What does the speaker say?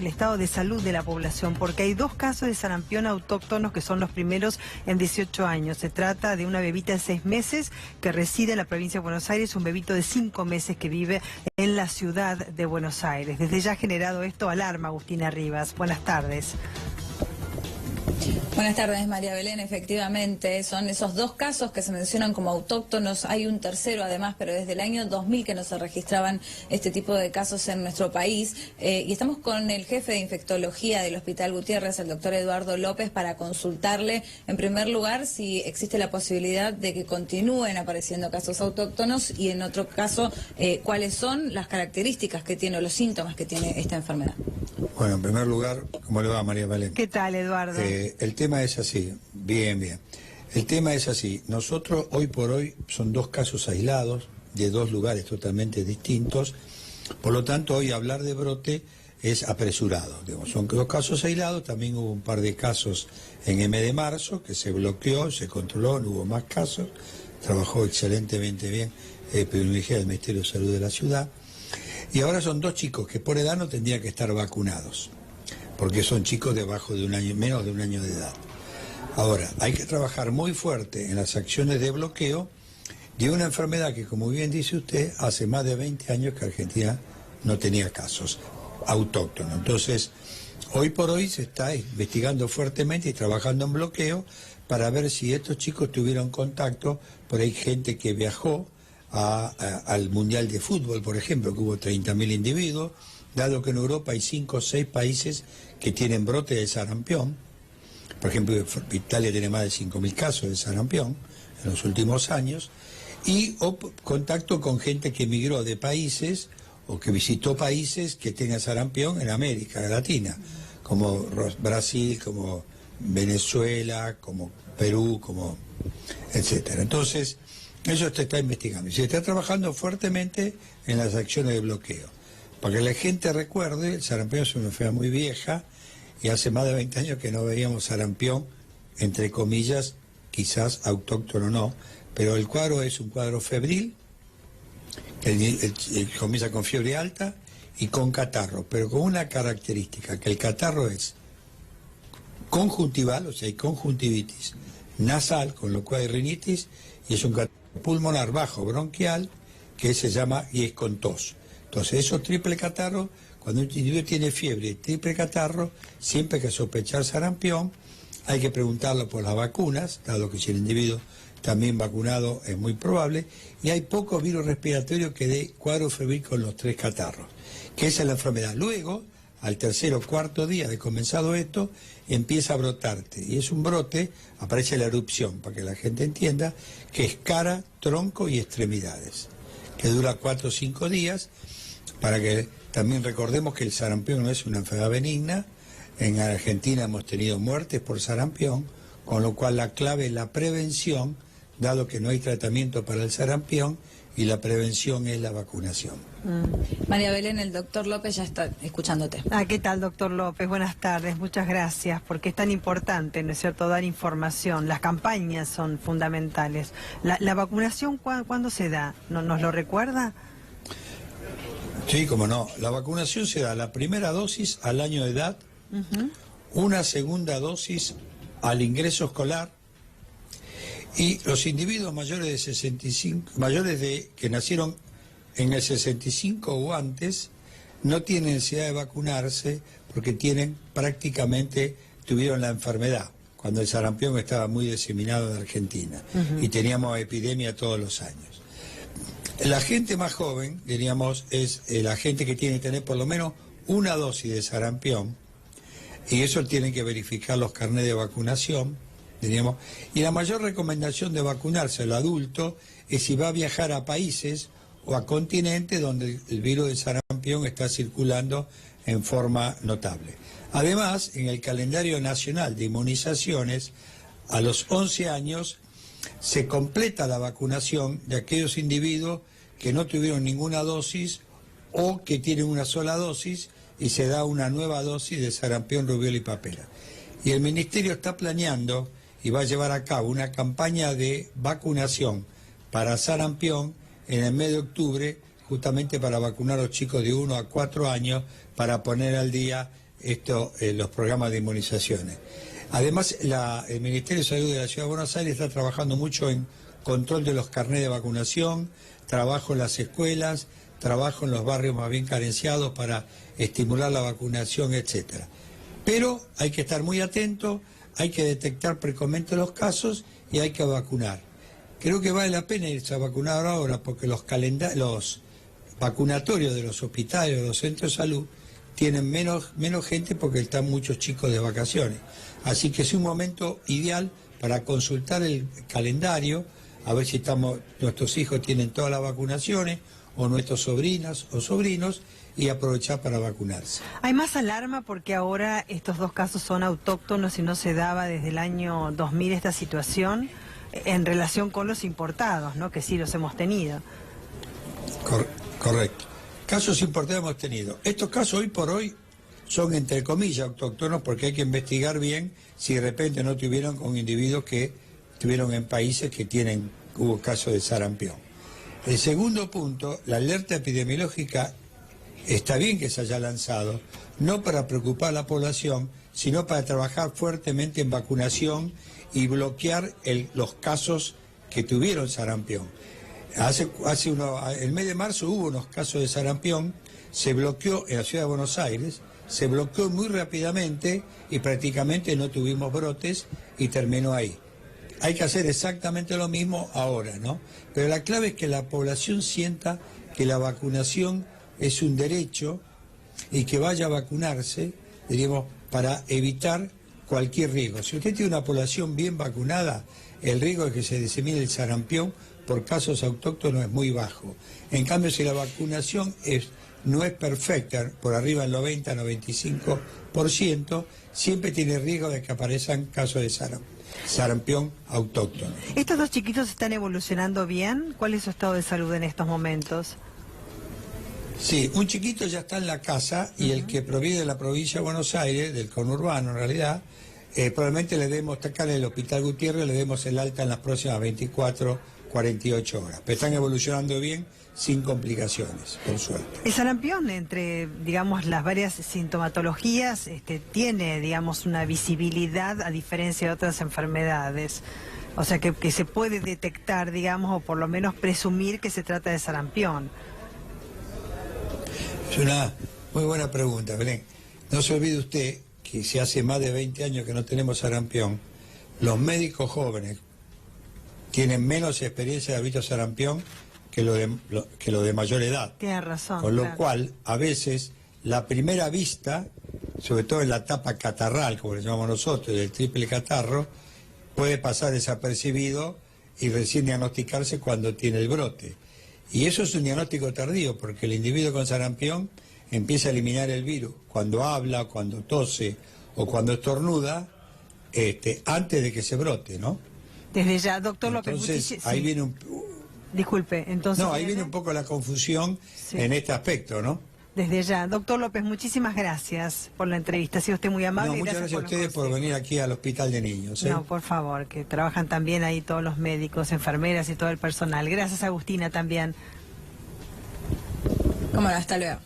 el estado de salud de la población, porque hay 2 casos de sarampión autóctonos que son los primeros en 18 años. Se trata de una bebita de 6 meses que reside en la provincia de Buenos Aires, un bebito de 5 meses que vive en la ciudad de Buenos Aires. Desde ya ha generado esto alarma, Agustina Rivas. Buenas tardes. Buenas tardes, María Belén. Efectivamente, son esos 2 casos que se mencionan como autóctonos. Hay un tercero, además, pero desde el año 2000 que no se registraban este tipo de casos en nuestro país. Y estamos con el jefe de infectología del Hospital Gutiérrez, el doctor Eduardo López, para consultarle, en primer lugar, si existe la posibilidad de que continúen apareciendo casos autóctonos y, en otro caso, cuáles son las características que tiene o los síntomas que tiene esta enfermedad. Bueno, en primer lugar, ¿cómo le va, María Belén? ¿Qué tal, Eduardo? El tema es así, bien. El tema es así, nosotros hoy por hoy son 2 casos aislados de 2 lugares totalmente distintos, por lo tanto hoy hablar de brote es apresurado, digamos. Son 2 casos aislados, también hubo un par de casos en M de marzo que se bloqueó, se controló, no hubo más casos, trabajó excelentemente bien epidemiología del Ministerio de Salud de la ciudad. Y ahora son 2 chicos que por edad no tendrían que estar vacunados, porque son chicos debajo de un año, menos de un año de edad. Ahora, hay que trabajar muy fuerte en las acciones de bloqueo de una enfermedad que, como bien dice usted, hace más de 20 años que Argentina no tenía casos autóctonos. Entonces, hoy por hoy se está investigando fuertemente y trabajando en bloqueo para ver si estos chicos tuvieron contacto, por ahí gente que viajó al Mundial de Fútbol, por ejemplo, que hubo 30.000 individuos, dado que en Europa hay 5 o 6 países que tienen brote de sarampión. Por ejemplo, Italia tiene más de 5.000 casos de sarampión en los últimos años, y contacto con gente que emigró de países o que visitó países que tengan sarampión en América Latina, como Brasil, como Venezuela, como Perú, como etcétera. Entonces, eso se está investigando y se está trabajando fuertemente en las acciones de bloqueo. Para que la gente recuerde, el sarampión es una enfermedad muy vieja y hace más de 20 años que no veíamos sarampión, entre comillas, quizás autóctono no, pero el cuadro es un cuadro febril, que comienza con fiebre alta y con catarro, pero con una característica, que el catarro es conjuntival, o sea, hay conjuntivitis, nasal, con lo cual hay rinitis, y es un catarro pulmonar bajo bronquial, que se llama, y es con tos. Entonces, esos triple catarros, cuando un individuo tiene fiebre, triple catarro, siempre hay que sospechar sarampión, hay que preguntarlo por las vacunas, dado que si el individuo también vacunado es muy probable, y hay pocos virus respiratorios que dé cuadro febril con los 3 catarros, que esa es la enfermedad. Luego, al tercer o cuarto día de comenzado esto, empieza a brotarte, y es un brote, aparece la erupción, para que la gente entienda, que es cara, tronco y extremidades, que dura 4 o 5 días, para que también recordemos que el sarampión no es una enfermedad benigna. En Argentina hemos tenido muertes por sarampión, con lo cual la clave es la prevención, dado que no hay tratamiento para el sarampión, y la prevención es la vacunación. María Belén, el doctor López ya está escuchándote. ¿Qué tal, doctor López? Buenas tardes, muchas gracias, porque es tan importante, ¿no es cierto?, dar información. Las campañas son fundamentales. ¿La vacunación cuándo se da? ¿Nos lo recuerda? Sí, cómo no. La vacunación se da la primera dosis al año de edad, una segunda dosis al ingreso escolar, y los individuos mayores de 65, que nacieron en el 65 o antes, no tienen necesidad de vacunarse porque tuvieron la enfermedad, cuando el sarampión estaba muy diseminado en Argentina, y teníamos epidemia todos los años. La gente más joven, diríamos, es la gente que tiene que tener por lo menos una dosis de sarampión, y eso tienen que verificar los carnets de vacunación, diríamos. Y la mayor recomendación de vacunarse al adulto es si va a viajar a países o a continentes donde el virus del sarampión está circulando en forma notable. Además, en el calendario nacional de inmunizaciones, a los 11 años se completa la vacunación de aquellos individuos que no tuvieron ninguna dosis o que tienen una sola dosis, y se da una nueva dosis de sarampión, rubiola y papera. Y el Ministerio está planeando y va a llevar a cabo una campaña de vacunación para sarampión en el mes de octubre, justamente para vacunar a los chicos de 1 a 4 años, para poner al día los programas de inmunizaciones. Además, el Ministerio de Salud de la Ciudad de Buenos Aires está trabajando mucho en control de los carnés de vacunación, trabajo en las escuelas, trabajo en los barrios más bien carenciados para estimular la vacunación, etcétera. Pero hay que estar muy atento, hay que detectar precozmente los casos y hay que vacunar. Creo que vale la pena irse a vacunar ahora porque los vacunatorios de los hospitales, de los centros de salud, tienen menos gente porque están muchos chicos de vacaciones. Así que es un momento ideal para consultar el calendario, a ver si nuestros hijos tienen todas las vacunaciones, o nuestras sobrinas o sobrinos, y aprovechar para vacunarse. Hay más alarma porque ahora estos dos casos son autóctonos y no se daba desde el año 2000 esta situación en relación con los importados, ¿no? Que sí los hemos tenido. Correcto. Casos importados hemos tenido. Estos casos hoy por hoy son entre comillas autóctonos porque hay que investigar bien si de repente no tuvieron con individuos que estuvieron en países que hubo casos de sarampión. El segundo punto, la alerta epidemiológica está bien que se haya lanzado, no para preocupar a la población, sino para trabajar fuertemente en vacunación y bloquear los casos que tuvieron sarampión. El mes de marzo hubo unos casos de sarampión, se bloqueó en la ciudad de Buenos Aires, se bloqueó muy rápidamente y prácticamente no tuvimos brotes y terminó ahí. Hay que hacer exactamente lo mismo ahora, ¿no? Pero la clave es que la población sienta que la vacunación es un derecho y que vaya a vacunarse, diríamos, para evitar cualquier riesgo. Si usted tiene una población bien vacunada, el riesgo de que se disemine el sarampión por casos autóctonos es muy bajo. En cambio, si la vacunación no es perfecta, por arriba del 90-95%, siempre tiene riesgo de que aparezcan casos de sarampión autóctono. ¿Estos dos chiquitos están evolucionando bien? ¿Cuál es su estado de salud en estos momentos? Sí, un chiquito ya está en la casa y el que proviene de la provincia de Buenos Aires, del conurbano en realidad, probablemente le demos, acá en el Hospital Gutiérrez, le demos el alta en las próximas 24, 48 horas. Pero están evolucionando bien, sin complicaciones, por suerte. El sarampión, entre, digamos, las varias sintomatologías, tiene, digamos, una visibilidad a diferencia de otras enfermedades. O sea, que se puede detectar, digamos, o por lo menos presumir que se trata de sarampión. Es una muy buena pregunta, Belén. No se olvide usted que si hace más de 20 años que no tenemos sarampión, los médicos jóvenes tienen menos experiencia de haber visto sarampión que lo de mayor edad. Tiene razón. Con lo cual, a veces, la primera vista, sobre todo en la etapa catarral, como le llamamos nosotros, del triple catarro, puede pasar desapercibido y recién diagnosticarse cuando tiene el brote. Y eso es un diagnóstico tardío, porque el individuo con sarampión empieza a eliminar el virus cuando habla, cuando tose o cuando estornuda, antes de que se brote, ¿no? Desde ya, doctor López. Entonces, ahí viene Disculpe, entonces... No, ahí viene un poco la confusión en este aspecto, ¿no? Desde ya. Doctor López, muchísimas gracias por la entrevista. Ha sido usted muy amable. No, muchas gracias a ustedes por venir aquí al Hospital de Niños. No, por favor, que trabajan también ahí todos los médicos, enfermeras y todo el personal. Gracias, Agustina, también. Cómo no, hasta luego.